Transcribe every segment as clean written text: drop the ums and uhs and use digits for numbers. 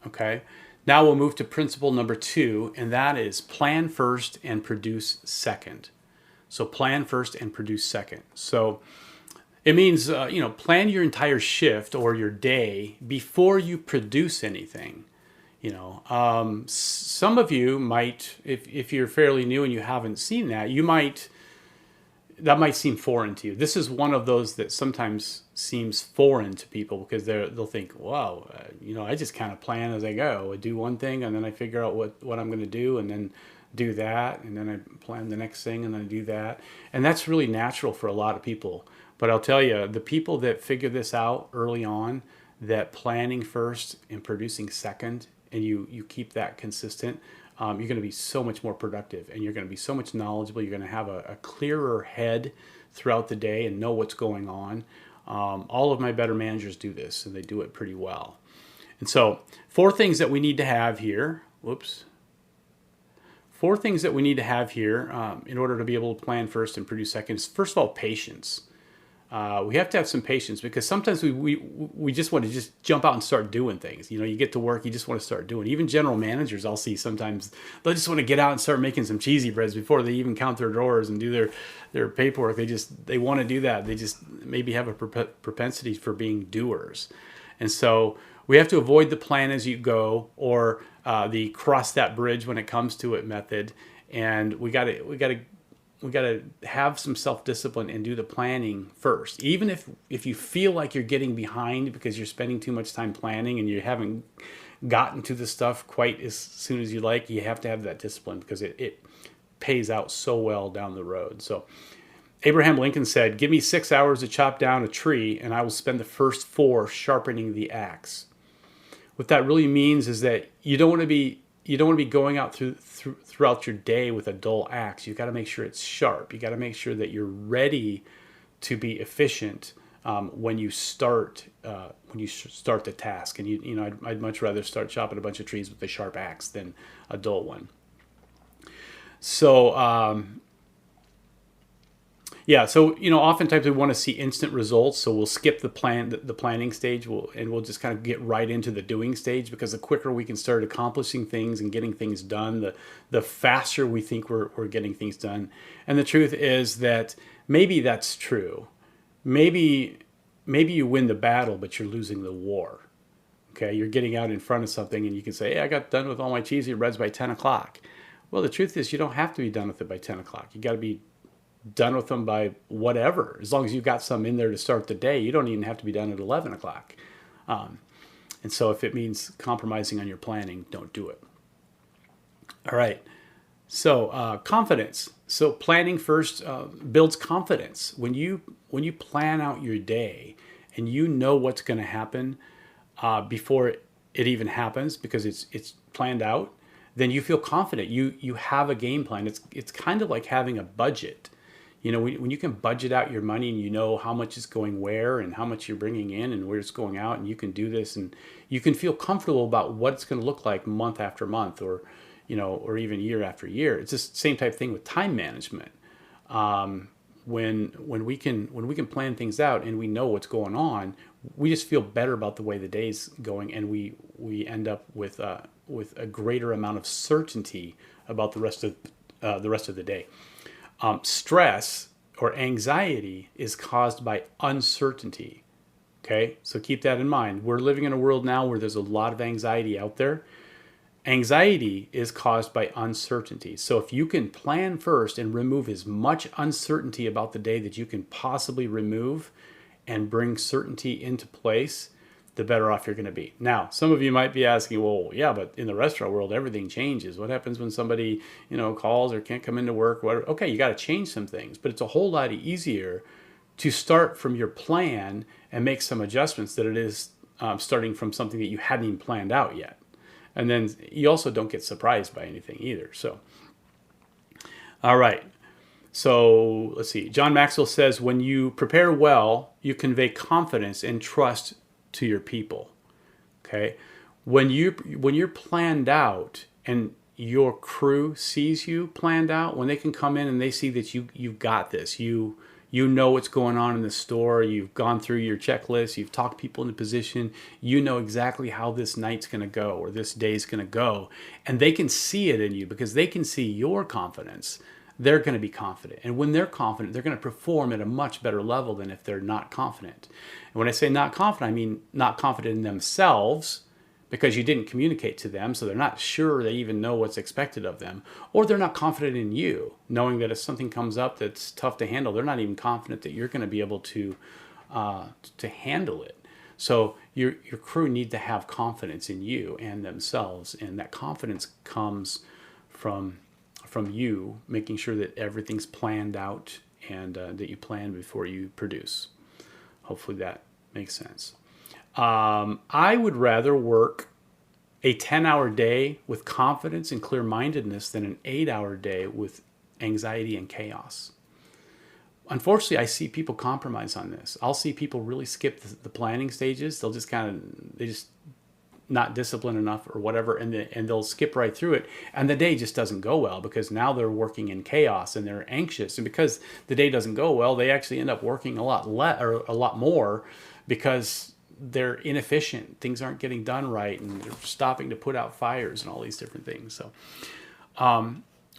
Okay. Now we'll move to principle number 2, and that is plan first and produce second. So plan first and produce second. So it means, plan your entire shift or your day before you produce anything. Some of you might, if you're fairly new and you haven't seen that, that might seem foreign to you. This is one of those that sometimes seems foreign to people because they'll think, wow, I just kind of plan as I go. I do one thing and then I figure out what I'm going to do and then do that. And then I plan the next thing and then I do that. And that's really natural for a lot of people. But I'll tell you, the people that figure this out early on, that planning first and producing second, and you keep that consistent, you're going to be so much more productive and you're going to be so much knowledgeable. You're going to have a clearer head throughout the day and know what's going on. All of my better managers do this and they do it pretty well. And so 4 things that we need to have here. Whoops. 4 things that we need to have here in order to be able to plan first and produce second is, first of all, patience. We have to have some patience because sometimes we just want to just jump out and start doing things. You get to work, you just want to start doing. Even general managers, I'll see sometimes they'll just want to get out and start making some cheesy breads before they even count their drawers and do their paperwork. They want to do that. They just maybe have a propensity for being doers. And so we have to avoid the plan as you go, or the cross that bridge when it comes to it method. And we got to have some self-discipline and do the planning first. Even if you feel like you're getting behind because you're spending too much time planning and you haven't gotten to the stuff quite as soon as you like, you have to have that discipline because it pays out so well down the road. So Abraham Lincoln said, "Give me 6 hours to chop down a tree and I will spend the first 4 sharpening the axe." What that really means is that you don't want to be going out throughout your day with a dull axe. You've got to make sure it's sharp. You got to make sure that you're ready to be efficient when you start the task. And I'd much rather start chopping a bunch of trees with a sharp axe than a dull one. So oftentimes we want to see instant results, so we'll skip the planning stage, and we'll just kind of get right into the doing stage, because the quicker we can start accomplishing things and getting things done, the faster we think we're getting things done. And the truth is that maybe that's true. Maybe you win the battle, but you're losing the war. Okay, you're getting out in front of something, and you can say, "Hey, I got done with all my cheesy breads by 10 o'clock." Well, the truth is you don't have to be done with it by 10 o'clock. You got to be done with them by whatever. As long as you've got some in there to start the day, you don't even have to be done at 11 o'clock. And so if it means compromising on your planning, don't do it. All right. So confidence. So planning first builds confidence. When you plan out your day and you know what's going to happen before it even happens, because it's planned out, then you feel confident. You have a game plan. It's kind of like having a budget. When you can budget out your money and you know how much is going where and how much you're bringing in and where it's going out, and you can do this and you can feel comfortable about what it's going to look like month after month, or even year after year. It's just the same type of thing with time management. When we can plan things out and we know what's going on, we just feel better about the way the day's going, and we end up with a greater amount of certainty about the rest of the day. Stress or anxiety is caused by uncertainty. Okay, so keep that in mind. We're living in a world now where there's a lot of anxiety out there. Anxiety is caused by uncertainty. So if you can plan first and remove as much uncertainty about the day that you can possibly remove and bring certainty into place, the better off you're going to be. Now, some of you might be asking, well, yeah, but in the restaurant world, everything changes. What happens when somebody, calls or can't come into work? Whatever. Okay, you got to change some things, but it's a whole lot easier to start from your plan and make some adjustments than it is starting from something that you hadn't even planned out yet. And then you also don't get surprised by anything either. So, all right. So let's see. John Maxwell says, when you prepare well, you convey confidence and trust to your people. Okay, when you're planned out and your crew sees you planned out, when they can come in and they see that you've got this, you You know what's going on in the store. You've gone through your checklist. You've talked people into position. You know exactly how this night's going to go or this day's going to go. And they can see it in you because they can see your confidence. They're going to be confident. And when they're confident, they're going to perform at a much better level than if they're not confident. And when I say not confident, I mean not confident in themselves, because you didn't communicate to them, so they're not sure they even know what's expected of them. Or they're not confident in you, knowing that if something comes up that's tough to handle, they're not even confident that you're going to be able to handle it. So your crew need to have confidence in you and themselves, and that confidence comes from you making sure that everything's planned out and that you plan before you produce. Hopefully that makes sense. I would rather work a 10-hour day with confidence and clear-mindedness than an 8-hour day with anxiety and chaos. Unfortunately, I see people compromise on this. I'll see people really skip the planning stages. They'll just they just not disciplined enough or whatever, and they'll skip right through it. And the day just doesn't go well because now they're working in chaos and they're anxious. And because the day doesn't go well, they actually end up working a lot more because they're inefficient. Things aren't getting done right, and they're stopping to put out fires and all these different things. So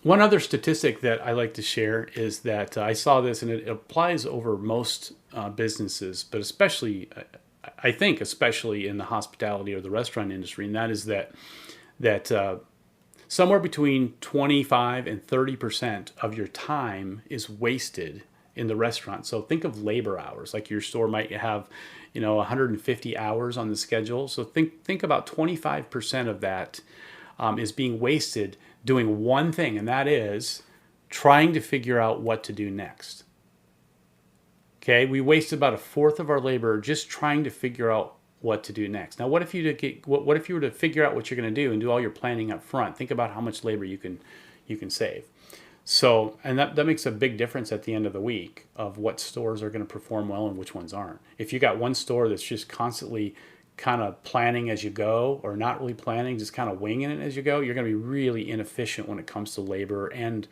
one other statistic that I like to share is that I saw this, and it applies over most businesses, but especially I think especially in the hospitality or the restaurant industry, and that is that somewhere between 25 and 30% of your time is wasted in the restaurant. So think of labor hours. Like your store might have, 150 hours on the schedule. So think about 25% of that is being wasted doing one thing, and that is trying to figure out what to do next. Okay, we waste about a fourth of our labor just trying to figure out what to do next. Now, what if you were to figure out what you're going to do and do all your planning up front? Think about how much labor you can save. So, and that makes a big difference at the end of the week of what stores are going to perform well and which ones aren't. If you got one store that's just constantly kind of planning as you go, or not really planning, just kind of winging it as you go, you're going to be really inefficient when it comes to labor and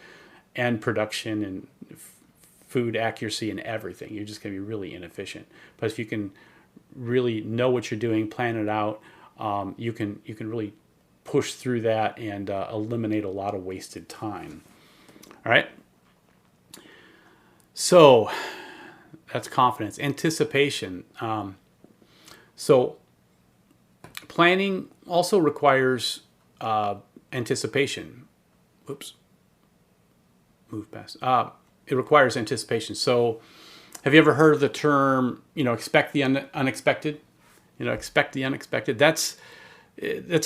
production and food accuracy and everything. You're just going to be really inefficient. But if you can really know what you're doing, plan it out, you can really push through that and eliminate a lot of wasted time. All right. So that's confidence. Anticipation. So planning also requires anticipation. Oops. Move past. It requires anticipation. So have you ever heard of the term, expect the unexpected? Expect the unexpected. That's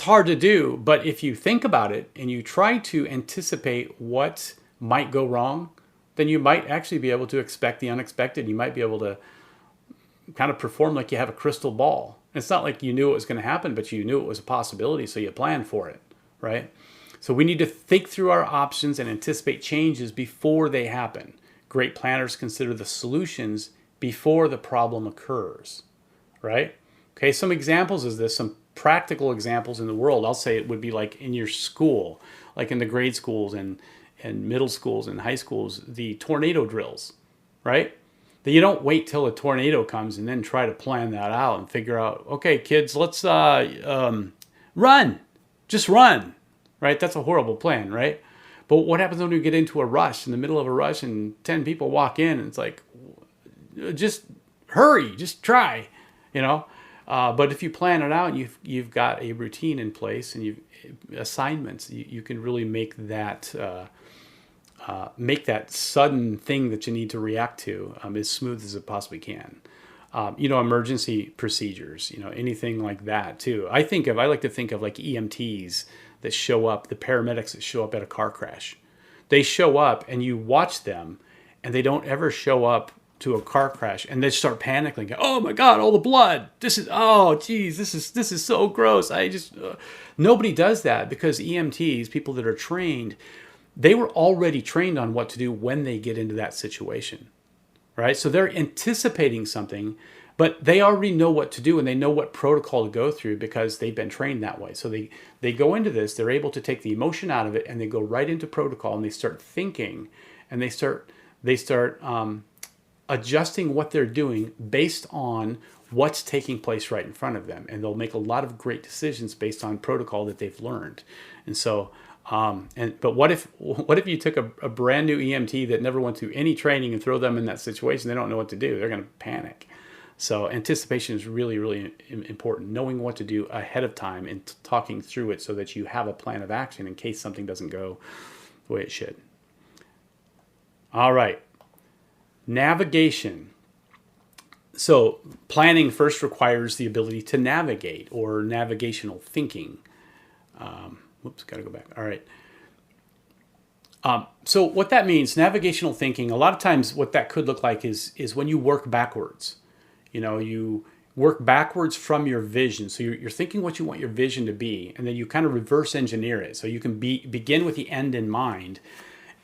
hard to do, but if you think about it and you try to anticipate what might go wrong, then you might actually be able to expect the unexpected. You might be able to kind of perform like you have a crystal ball. It's not like you knew it was going to happen, but you knew it was a possibility, so you planned for it, right? So we need to think through our options and anticipate changes before they happen. Great planners consider the solutions before the problem occurs, right? Okay, some examples of this, some practical examples in the world, I'll say it would be like in your school, like in the grade schools and middle schools and high schools, the tornado drills, right? That you don't wait till a tornado comes and then try to plan that out and figure out, okay, kids, let's run, just run. Right? That's a horrible plan, right? But what happens when you get into a rush, in the middle of a rush, and 10 people walk in, and it's like, just hurry, just try, But if you plan it out, and you've got a routine in place, and you've assignments, you can really make that sudden thing that you need to react to as smooth as it possibly can. Emergency procedures, anything like that too. I like to think of like EMTs that show up, the paramedics that show up at a car crash. They show up and you watch them, and they don't ever show up to a car crash and they start panicking. Oh my God, all the blood. This is so gross. Nobody does that, because EMTs, people that are trained, they were already trained on what to do when they get into that situation, right? So they're anticipating something, but they already know what to do, and they know what protocol to go through because they've been trained that way. So they go into this, they're able to take the emotion out of it, and they go right into protocol, and they start thinking, and they start adjusting what they're doing based on what's taking place right in front of them. And they'll make a lot of great decisions based on protocol that they've learned. And so, but what if you took a brand new EMT that never went through any training and throw them in that situation? They don't know what to do. They're going to panic. So anticipation is really, really important. Knowing what to do ahead of time and talking through it so that you have a plan of action in case something doesn't go the way it should. All right. Navigation. So planning first requires the ability to navigate, or navigational thinking. Whoops, got to go back. All right. So what that means, navigational thinking, a lot of times what that could look like is when you work backwards. You work backwards from your vision. So you're thinking what you want your vision to be, and then you kind of reverse engineer it. So you can begin with the end in mind,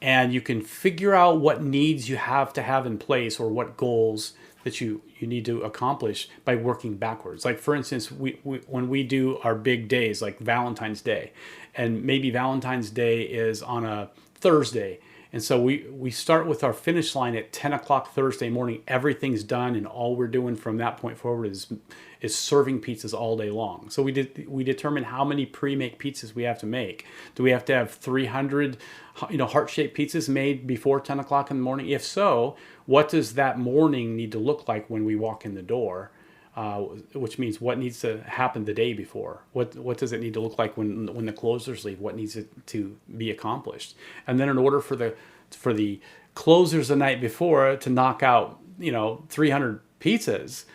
and you can figure out what needs you have to have in place, or what goals that you need to accomplish by working backwards. Like, for instance, when we do our big days, like Valentine's Day, and maybe Valentine's Day is on a Thursday. And so we start with our finish line at 10 o'clock Thursday morning. Everything's done, and all we're doing from that point forward is serving pizzas all day long. So we determine how many pre-make pizzas we have to make. Do we have to have 300 heart-shaped pizzas made before 10 o'clock in the morning? If so, what does that morning need to look like when we walk in the door? Which means what needs to happen the day before? What does it need to look like when the closers leave? What needs to be accomplished? And then in order for the closers the night before to knock out 300 pizzas,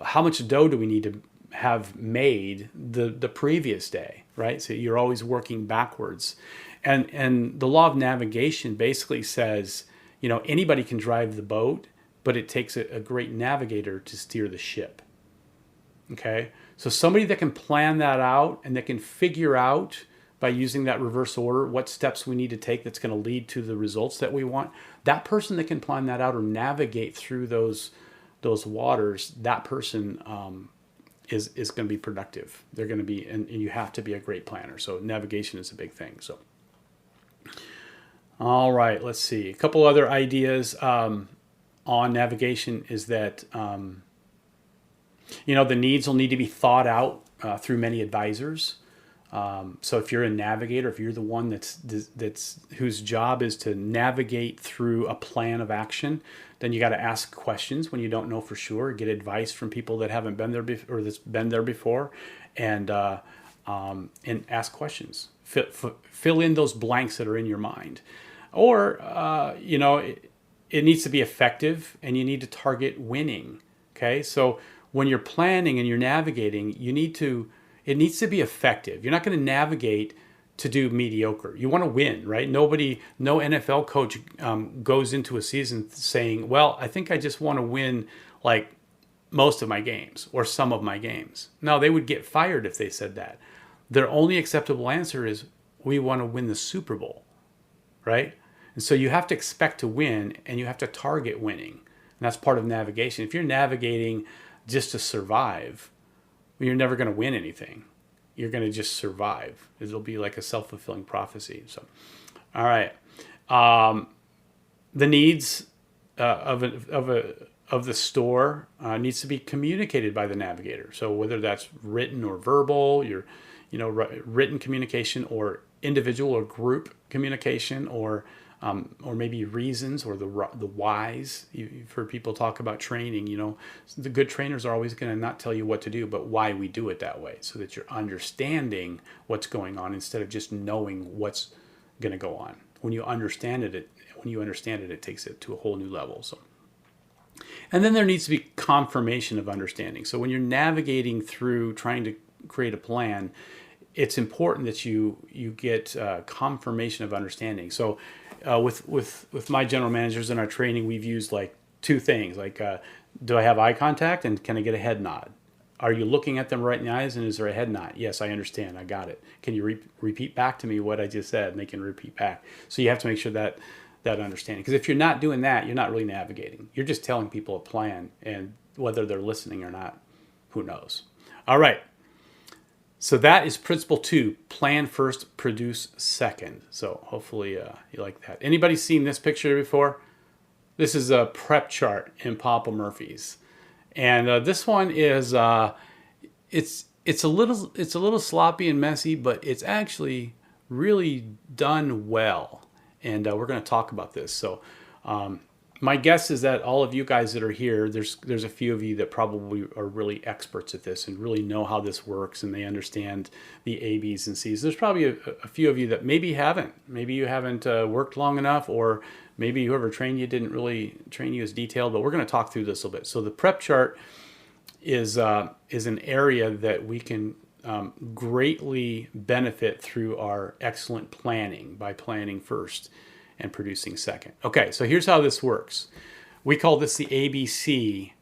how much dough do we need to have made the previous day, right? So you're always working backwards. And the law of navigation basically says, anybody can drive the boat, but it takes a great navigator to steer the ship. Okay, so somebody that can plan that out and that can figure out by using that reverse order what steps we need to take that's going to lead to the results that we want, that person that can plan that out or navigate through those waters, that person is going to be productive. They're going to be, and you have to be a great planner. So navigation is a big thing. So, all right, let's see. A couple other ideas on navigation is that the needs will need to be thought out through many advisors. So if you're a navigator, if you're the one that's whose job is to navigate through a plan of action, then you got to ask questions when you don't know for sure. Get advice from people that haven't been there before, or that's been there before, and ask questions. Fill in those blanks that are in your mind, or it needs to be effective, and you need to target winning. Okay, so when you're planning and you're navigating, it needs to be effective. You're not going to navigate to do mediocre. You want to win, right? No NFL coach goes into a season saying, well, I think I just want to win like most of my games or some of my games. No, they would get fired if they said that. Their only acceptable answer is, we want to win the Super Bowl, right? And so you have to expect to win, and you have to target winning. And that's part of navigation. If you're navigating just to survive, you're never going to win anything. You're going to just survive. It'll be like a self-fulfilling prophecy. So, all right. The needs of the store needs to be communicated by the navigator. So whether that's written or verbal, written communication, or individual or group communication, or maybe reasons, or the whys. You've heard people talk about training. The good trainers are always going to not tell you what to do, but why we do it that way, so that you're understanding what's going on instead of just knowing what's going to go on. When you understand it, it takes it to a whole new level. So, and then there needs to be confirmation of understanding. So when you're navigating through trying to create a plan, it's important that you get confirmation of understanding. So with my general managers in our training, we've used like two things. Like, do I have eye contact, and can I get a head nod? Are you looking at them right in the eyes, and is there a head nod? Yes, I understand. I got it. Can you repeat back to me what I just said? And they can repeat back. So you have to make sure that understanding. Because if you're not doing that, you're not really navigating. You're just telling people a plan, and whether they're listening or not, who knows? All right. So that is principle 2, plan first, produce second. So hopefully you like that. Anybody seen this picture before? This is a prep chart in Papa Murphy's, and this one is it's a little sloppy and messy, but it's actually really done well, and we're going to talk about this. So my guess is that all of you guys that are here, there's a few of you that probably are really experts at this and really know how this works, and they understand the A, B's, and C's. There's probably a few of you that maybe haven't. Maybe you haven't worked long enough, or maybe whoever trained you didn't really train you as detailed, but we're going to talk through this a little bit. So the prep chart is an area that we can greatly benefit through our excellent planning, by planning first and producing second. Okay, so here's how this works. We call this the ABC,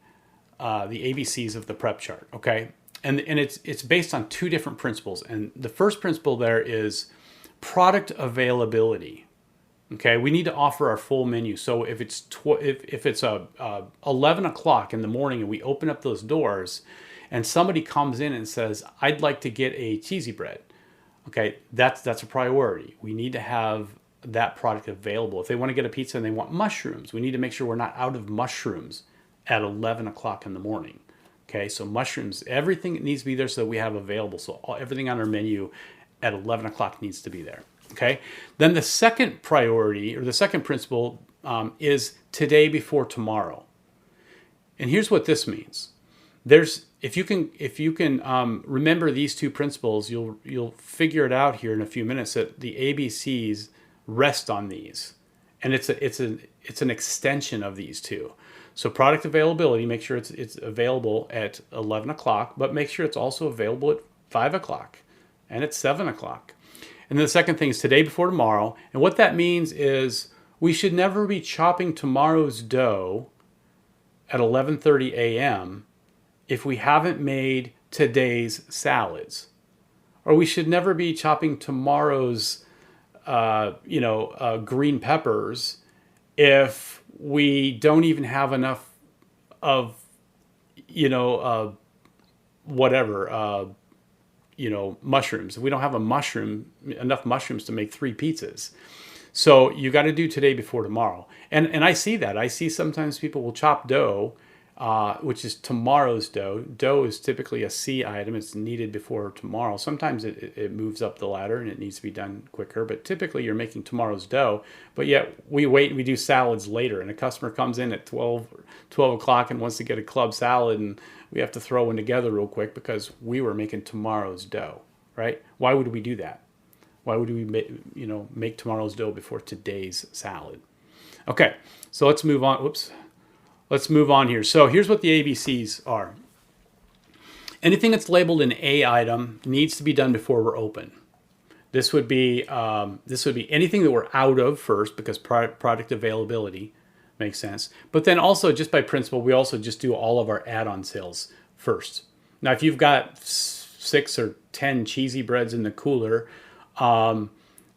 the ABCs of the prep chart. Okay, and it's based on two different principles. And the first principle there is product availability. Okay, we need to offer our full menu. So if it's 11 o'clock in the morning and we open up those doors, and somebody comes in and says, "I'd like to get a cheesy bread," okay, that's a priority. We need to have that product available. If they want to get a pizza and they want mushrooms, we need to make sure we're not out of mushrooms at 11 o'clock in the morning. Okay, so mushrooms, everything needs to be there so that we have available. So everything on our menu at 11 o'clock needs to be there. Okay, then the second priority, or the second principle, is today before tomorrow. And here's what this means. If you can remember these two principles, you'll figure it out here in a few minutes, that the ABCs rest on these, and it's an extension of these two. So product availability, make sure it's available at 11 o'clock, but make sure it's also available at 5 o'clock and at 7 o'clock. And then the second thing is today before tomorrow. And what that means is we should never be chopping tomorrow's dough at 11:30 a.m. if we haven't made today's salads. Or we should never be chopping tomorrow's green peppers if we don't even have enough of mushrooms. If we don't have enough mushrooms to make 3 pizzas. So you got to do today before tomorrow. And I see that. I see sometimes people will chop dough, which is tomorrow's dough. Dough is typically a C item. It's needed before tomorrow. Sometimes it moves up the ladder and it needs to be done quicker. But typically you're making tomorrow's dough. But yet we wait and we do salads later. And a customer comes in at 12 o'clock and wants to get a club salad, and we have to throw one together real quick because we were making tomorrow's dough, right? Why would we do that? Why would we make tomorrow's dough before today's salad? Okay, so let's move on. Whoops. Let's move on here. So here's what the ABCs are. Anything that's labeled an A item needs to be done before we're open. This would be anything that we're out of first, because product availability makes sense. But then also, just by principle, we also just do all of our add-on sales first. Now, if you've got 6 or 10 cheesy breads in the cooler,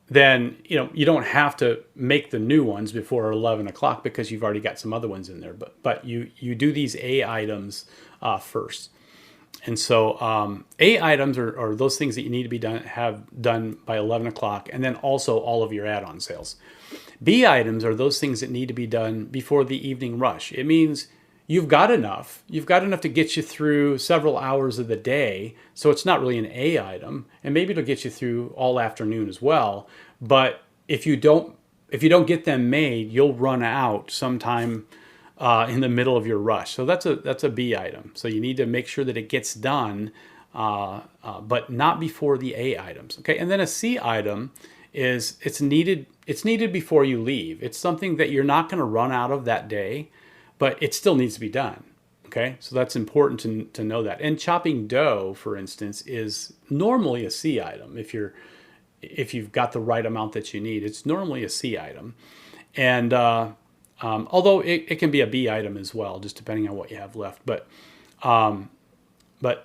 then you don't have to make the new ones before 11 o'clock because you've already got some other ones in there. But you do these A items first. And so A items are those things that you need to have done by 11 o'clock, and then also all of your add-on sales. B items are those things that need to be done before the evening rush. It means you've got enough to get you through several hours of the day. So it's not really an A item, and maybe it'll get you through all afternoon as well. But if you don't get them made, you'll run out sometime in the middle of your rush. So that's a B item. So you need to make sure that it gets done, but not before the A items. Okay, and then a C item is it's needed before you leave. It's something that you're not going to run out of that day, but it still needs to be done. Okay, so that's important to know that. And chopping dough, for instance, is normally a C item. If you've got the right amount that you need, it's normally a C item. And although it can be a B item as well, just depending on what you have left. But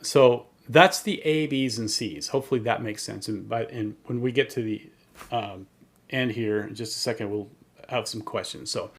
so that's the A, B's, and C's. Hopefully that makes sense. And when we get to the end here in just a second, we'll have some questions. So